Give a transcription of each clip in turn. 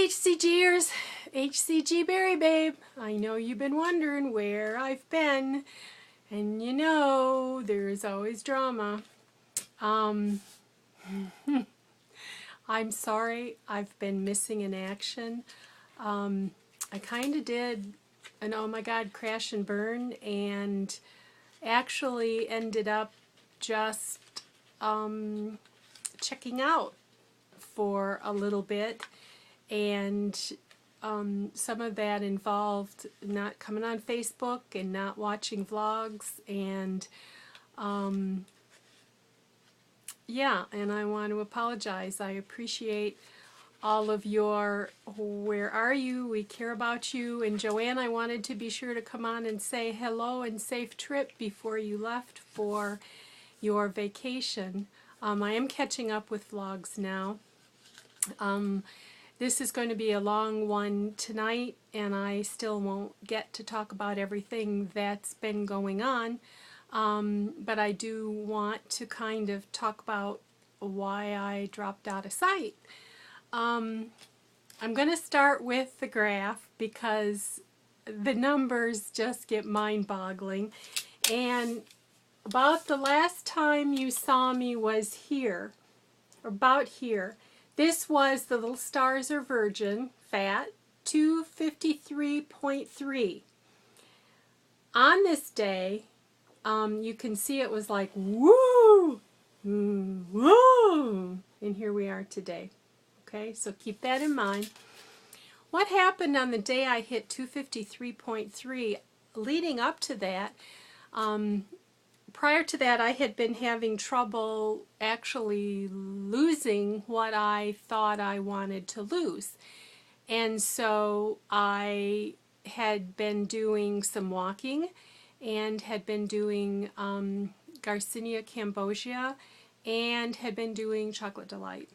HCGers, HCG Berry Babe. I know you've been wondering where I've been, and you know there's always drama. I'm sorry I've been missing in action. I kind of did an oh my god crash and burn, and actually ended up just checking out for a little bit, and some of that involved not coming on Facebook and not watching vlogs, and yeah, and I want to apologize. I appreciate all of your where are you, we care about you, and JoAnn, I wanted to be sure to come on and say hello and safe trip before you left for your vacation. I am catching up with vlogs now. This is going to be a long one tonight, and I still won't get to talk about everything that's been going on, but I do want to kind of talk about why I dropped out of sight. I'm going to start with the graph because the numbers just get mind-boggling, and about the last time you saw me was here, about here. This was the little stars are virgin fat, 253.3. On this day, you can see it was like woo, woo, and here we are today. Okay, so keep that in mind. What happened on the day I hit 253.3? Leading up to that, prior to that, I had been having trouble actually losing what I thought I wanted to lose. And so I had been doing some walking and had been doing Garcinia cambogia and had been doing Chocolate Delight.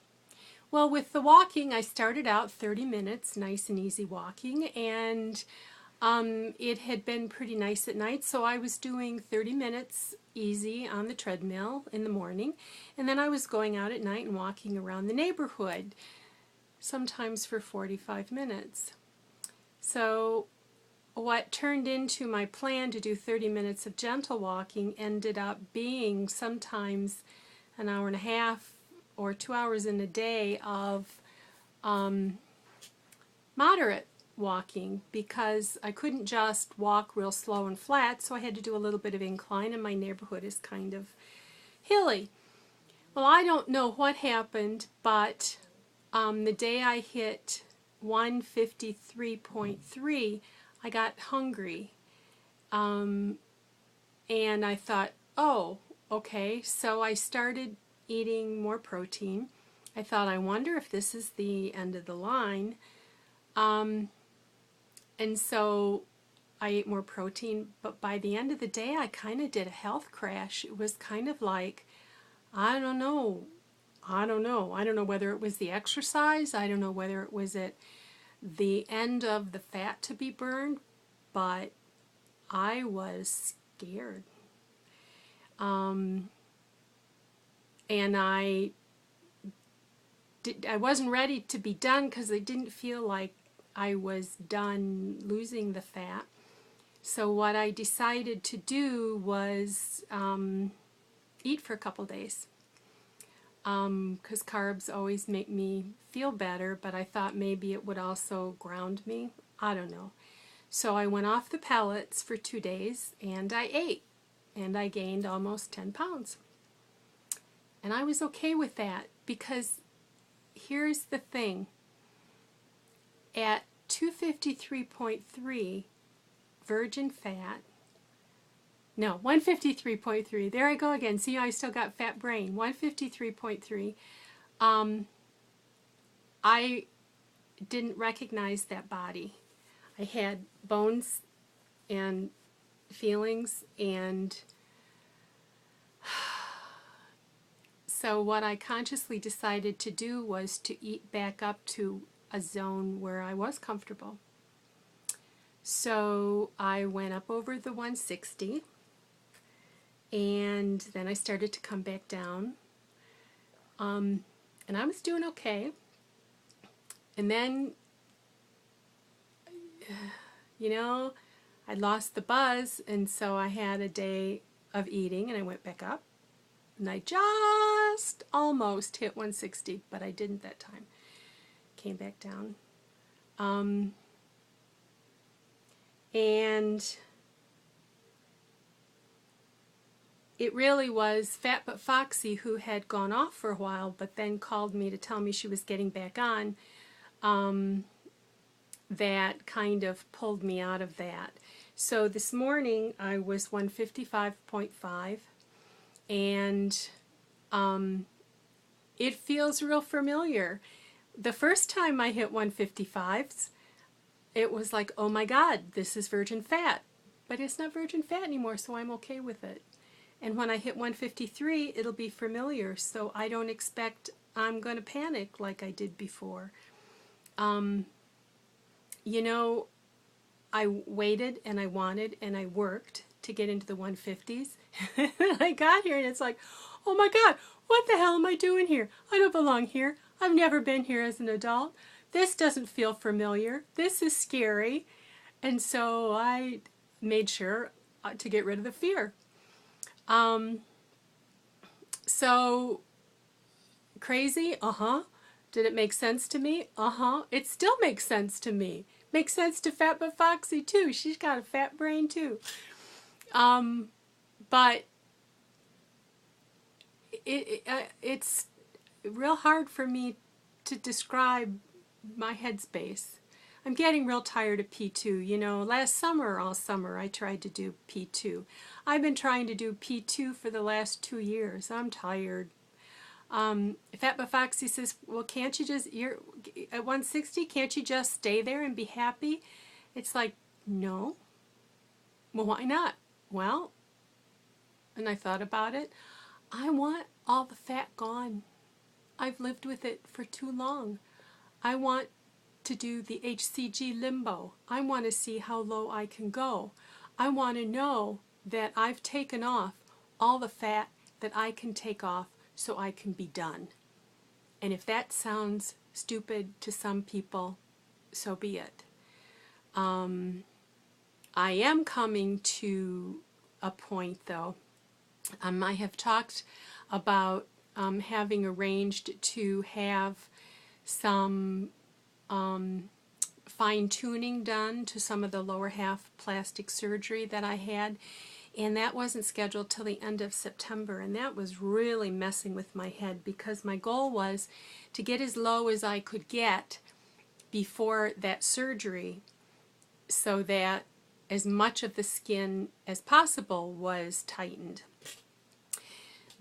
Well, with the walking, I started out 30 minutes, nice and easy walking, and it had been pretty nice at night, so I was doing 30 minutes easy on the treadmill in the morning, and then I was going out at night and walking around the neighborhood, sometimes for 45 minutes. So what turned into my plan to do 30 minutes of gentle walking ended up being sometimes an hour and a half or 2 hours in a day of moderate walking, because I couldn't just walk real slow and flat, so I had to do a little bit of incline, and my neighborhood is kind of hilly. Well, I don't know what happened, but the day I hit 153.3, I got hungry, and I thought, oh, okay, so I started eating more protein. I thought, I wonder if this is the end of the line. And so I ate more protein, but by the end of the day, I kind of did a health crash. It was kind of like, I don't know whether it was the exercise, I don't know whether it was at the end of the fat to be burned, but I was scared. And I wasn't ready to be done because I didn't feel like I was done losing the fat. So what I decided to do was eat for a couple days, because carbs always make me feel better, but I thought maybe it would also ground me. I don't know. So I went off the pellets for 2 days, and I ate, and I gained almost 10 pounds. And I was okay with that, because here's the thing. At 253.3 virgin fat, no, 153.3, there I go again, see, I still got fat brain, 153.3, I didn't recognize that body. I had bones and feelings, and so what I consciously decided to do was to eat back up to a zone where I was comfortable. So I went up over the 160, and then I started to come back down, and I was doing okay. And then I lost the buzz, and so I had a day of eating, and I went back up, and I just almost hit 160, but I didn't that time. Came back down. And it really was Fat But Foxy, who had gone off for a while, but then called me to tell me she was getting back on, that kind of pulled me out of that. So this morning I was 155.5, and it feels real familiar. The first time I hit 155s, it was like, oh my God, this is virgin fat. But it's not virgin fat anymore, so I'm okay with it. And when I hit 153, it'll be familiar, so I don't expect I'm going to panic like I did before. I waited and I wanted and I worked to get into the 150s. I got here and it's like, oh my God, what the hell am I doing here? I don't belong here. I've never been here as an adult. This doesn't feel familiar. This is scary. And so I made sure to get rid of the fear. So crazy? Did it make sense to me? It still makes sense to me. Makes sense to Fat But Foxy too. She's got a fat brain too. But it's real hard for me to describe my headspace. I'm getting real tired of P2. Last summer, all summer, I tried to do P2. I've been trying to do P2 for the last 2 years. I'm tired. Fat But Foxy says, well, can't you just, you're at 160, can't you just stay there and be happy? It's like, no. Well, why not? Well, and I thought about it. I want all the fat gone. I've lived with it for too long. I want to do the HCG limbo. I want to see how low I can go. I want to know that I've taken off all the fat that I can take off so I can be done. And if that sounds stupid to some people, so be it. I am coming to a point, though. I have talked about having arranged to have some fine-tuning done to some of the lower half plastic surgery that I had, and that wasn't scheduled till the end of September, and that was really messing with my head because my goal was to get as low as I could get before that surgery so that as much of the skin as possible was tightened.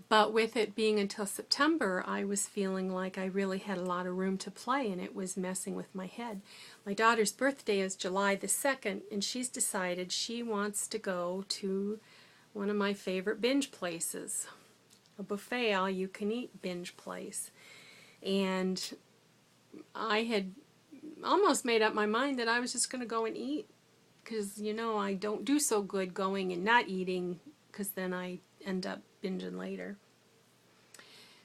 But with it being until September, I was feeling like I really had a lot of room to play, and it was messing with my head. My daughter's birthday is July the 2nd, and she's decided she wants to go to one of my favorite binge places, a buffet all-you-can-eat binge place. And I had almost made up my mind that I was just going to go and eat because, I don't do so good going and not eating because then I end up binging later.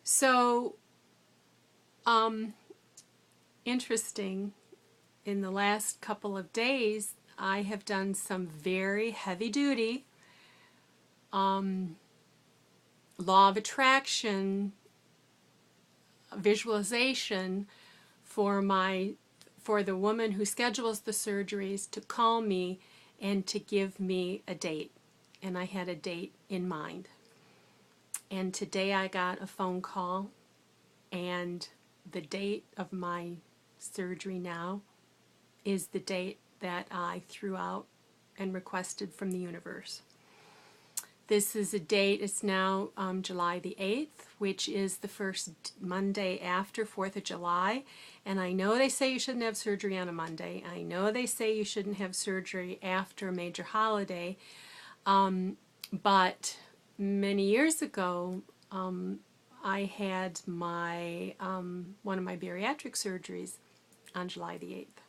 So, interesting, in the last couple of days, I have done some very heavy-duty law of attraction visualization for the woman who schedules the surgeries to call me and to give me a date. And I had a date in mind. And today I got a phone call, and the date of my surgery now is the date that I threw out and requested from the universe. This is a date, it's now July the 8th, which is the first Monday after 4th of July. And I know they say you shouldn't have surgery on a Monday. I know they say you shouldn't have surgery after a major holiday. But many years ago, I had my one of my bariatric surgeries on July the 8th.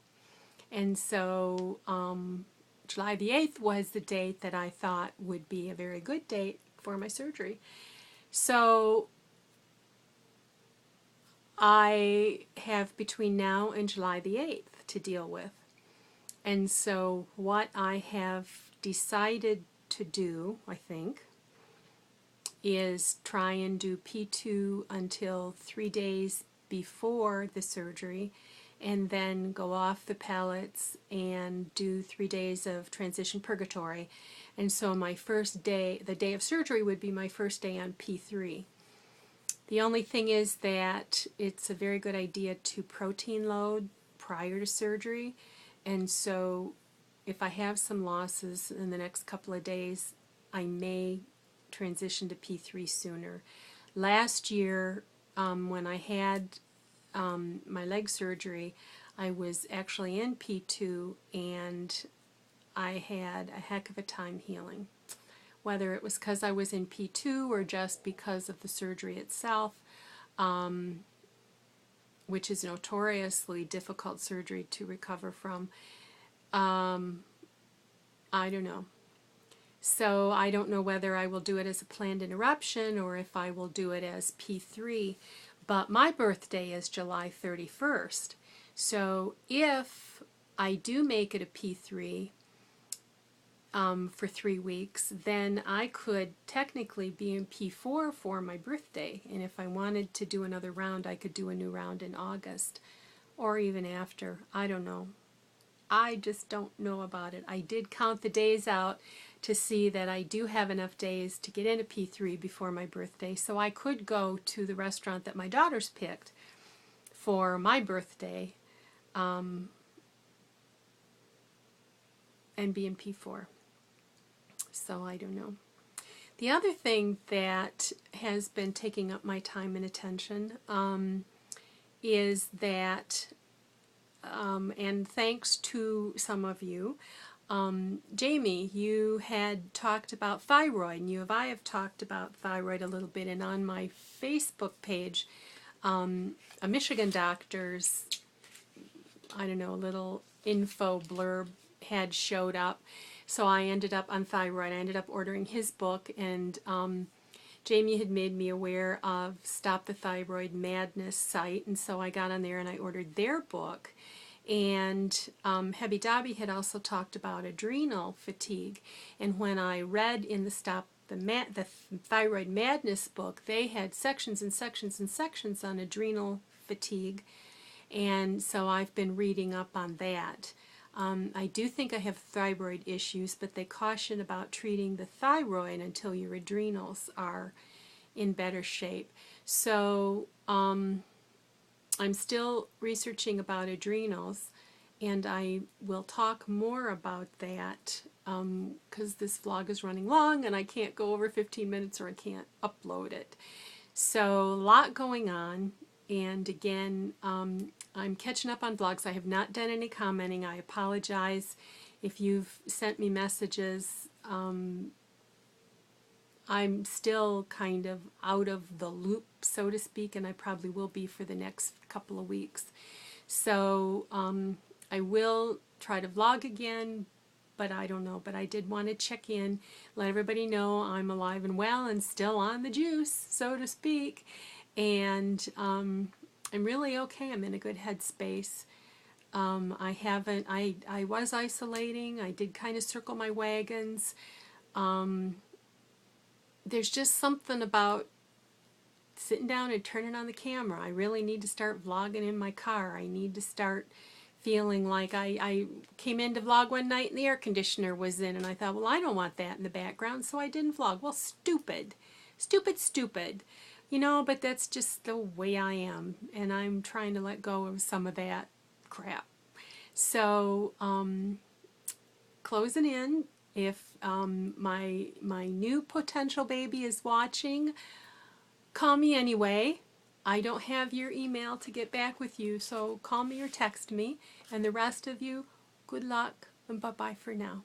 And so July the 8th was the date that I thought would be a very good date for my surgery. So I have between now and July the 8th to deal with. And so what I have decided to do, I think, is try and do P2 until 3 days before the surgery, and then go off the pellets and do 3 days of transition purgatory. And so my first day, the day of surgery, would be my first day on P3. The only thing is that it's a very good idea to protein load prior to surgery, and so if I have some losses in the next couple of days, I may transition to P3 sooner. Last year, when I had my leg surgery, I was actually in P2, and I had a heck of a time healing. Whether it was because I was in P2 or just because of the surgery itself, which is notoriously difficult surgery to recover from, I don't know. So I don't know whether I will do it as a planned interruption or if I will do it as P3. But my birthday is July 31st. So if I do make it a P3 for 3 weeks, then I could technically be in P4 for my birthday. And if I wanted to do another round, I could do a new round in August or even after. I don't know. I just don't know about it. I did count the days out to see that I do have enough days to get into P3 before my birthday, so I could go to the restaurant that my daughters picked for my birthday and be in P4. So I don't know. The other thing that has been taking up my time and attention is that and thanks to some of you, Jamie, you had talked about thyroid, and I have talked about thyroid a little bit, and on my Facebook page, a Michigan doctor's, I don't know, little info blurb had showed up, so I ended up on thyroid. I ended up ordering his book, and Jamie had made me aware of Stop the Thyroid Madness site, and so I got on there and I ordered their book. And Hebbie Dobby had also talked about adrenal fatigue, and when I read in the the Thyroid Madness book, they had sections and sections and sections on adrenal fatigue, and so I've been reading up on that. I do think I have thyroid issues, but they caution about treating the thyroid until your adrenals are in better shape. So I'm still researching about adrenals, and I will talk more about that because this vlog is running long and I can't go over 15 minutes or I can't upload it. So a lot going on, and again, I'm catching up on vlogs. I have not done any commenting. I apologize if you've sent me messages. I'm still kind of out of the loop, so to speak, and I probably will be for the next couple of weeks. So I will try to vlog again, but I don't know. But I did want to check in, let everybody know I'm alive and well and still on the juice, so to speak. And I'm really okay. I'm in a good headspace. I was isolating. I did kind of circle my wagons. There's just something about sitting down and turning on the camera. I really need to start vlogging in my car. I need to start feeling like I came in to vlog one night and the air conditioner was in, and I thought, well, I don't want that in the background, so I didn't vlog. Well, stupid. Stupid, stupid. You know, but that's just the way I am, and I'm trying to let go of some of that crap. So, closing in. If my new potential baby is watching, call me anyway. I don't have your email to get back with you, so call me or text me. And the rest of you, good luck and bye-bye for now.